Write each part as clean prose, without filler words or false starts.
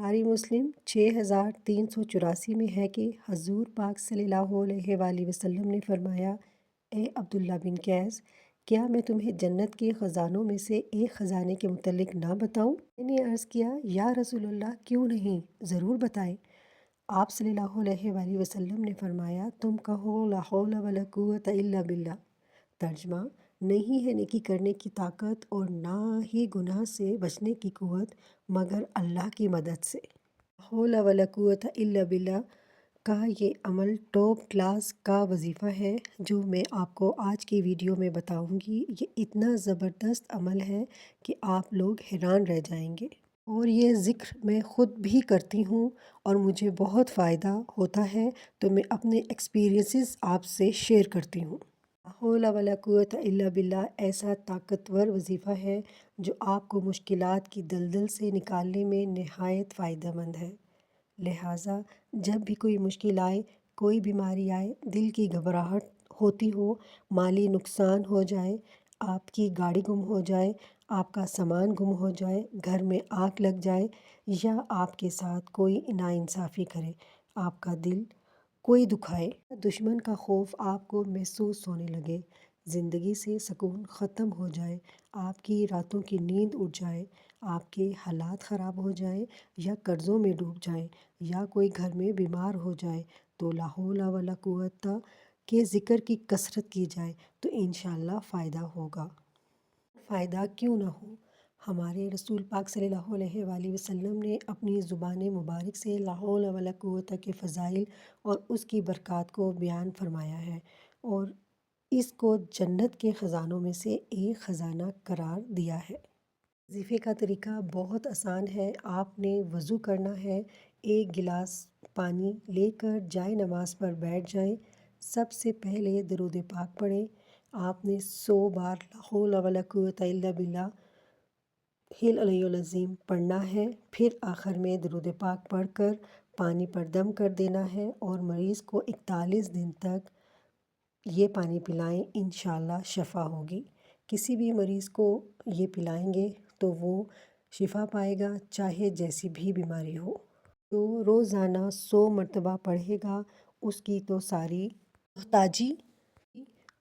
बुखारी मुस्लिम 6384 में है कि हजूर पाक सल्लल्लाहु अलैहि वसल्लम ने फरमाया, ए अब्दुल्ला बिन कैस, क्या मैं तुम्हें जन्नत के ख़जानों में से एक ख़जाने के मुतल्लिक ना बताऊं? मैंने अर्ज़ किया, या रसूलल्लाह, क्यों नहीं, ज़रूर बताएं। आप सल्लल्लाहु अलैहि वसल्लम ने फरमाया, तुम कहो ला हौला वला कुव्वता इल्ला बिल्लाह। तर्जमा, नहीं है नेकी करने की ताकत और ना ही गुनाह से बचने की कुव्वत मगर अल्लाह की मदद से। हौला वला कुव्वता इल्ला बिल्लाह का ये अमल टॉप क्लास का वजीफ़ा है जो मैं आपको आज की वीडियो में बताऊंगी। ये इतना ज़बरदस्त अमल है कि आप लोग हैरान रह जाएंगे। और ये ज़िक्र मैं ख़ुद भी करती हूँ और मुझे बहुत फ़ायदा होता है, तो मैं अपने एक्सपीरियंसेस आपसे शेयर करती हूँ। हौला वला कुव्वता इल्ला बिल्लाह ऐसा ताकतवर वजीफ़ा है जो आपको मुश्किलात की दलदल से निकालने में नहायत फ़ायदेमंद है। लिहाजा जब भी कोई मुश्किल आए, कोई बीमारी आए, दिल की घबराहट होती हो, माली नुकसान हो जाए, आपकी गाड़ी गुम हो जाए, आपका सामान गुम हो जाए, घर में आग लग जाए या आपके साथ कोई नाइंसाफ़ी करे, आपका दिल कोई दुखाए, दुश्मन का खौफ आपको महसूस होने लगे, ज़िंदगी से सुकून ख़त्म हो जाए, आपकी रातों की नींद उड़ जाए, आपके हालात ख़राब हो जाए या कर्ज़ों में डूब जाए या कोई घर में बीमार हो जाए, तो ला हौला वला कुव्वता के ज़िक्र की कसरत की जाए तो इंशाअल्लाह फ़ायदा होगा। फ़ायदा क्यों ना हो। हमारे रसूल पाक सल्लल्लाहु अलैहि वसल्लम ने अपनी ज़ुबान मुबारक से ला हौला वला कुव्वता के फ़ज़ाइल और उसकी बरक़ात को बयान फरमाया है और इसको जन्नत के ख़जानों में से एक ख़जाना करार दिया है। वज़ीफ़े का तरीका बहुत आसान है। आपने वज़ू करना है, एक गिलास पानी लेकर जाए नमाज़ पर बैठ जाएं। सबसे पहले दरूद पाक पढ़ें। आपने 100 बार ला हौला वला कुव्वता इल्ला बिल्लाह हिल अलियुल अज़ीम पढ़ना है। फिर आखिर में दरूद पाक पढ़कर पानी पर दम कर देना है और मरीज़ को 41 दिन तक ये पानी पिलाएं, इंशाअल्लाह शफ़ा होगी। किसी भी मरीज़ को ये पिलाएंगे तो वो शिफा पाएगा, चाहे जैसी भी बीमारी हो। तो रोज़ाना 100 मरतबा पढ़ेगा, उसकी तो सारी मुहताजी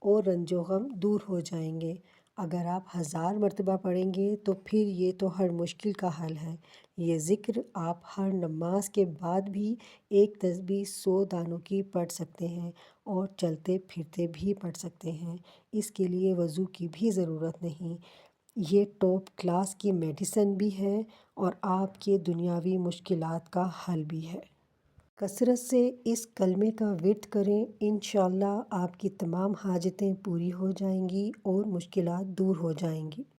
और रंजो गम दूर हो जाएंगे। अगर आप 1000 मरतबा पढ़ेंगे तो फिर ये तो हर मुश्किल का हल है। ये ज़िक्र आप हर नमाज के बाद भी एक तस्बीह 100 दानों की पढ़ सकते हैं और चलते फिरते भी पढ़ सकते हैं। इसके लिए वज़ू की भी ज़रूरत नहीं। ये टॉप क्लास की मेडिसिन भी है और आपके दुनियावी मुश्किलात का हल भी है। कसरत से इस कलमे का विर्द करें, इंशाअल्लाह आपकी तमाम हाजतें पूरी हो जाएंगी और मुश्किलात दूर हो जाएंगी।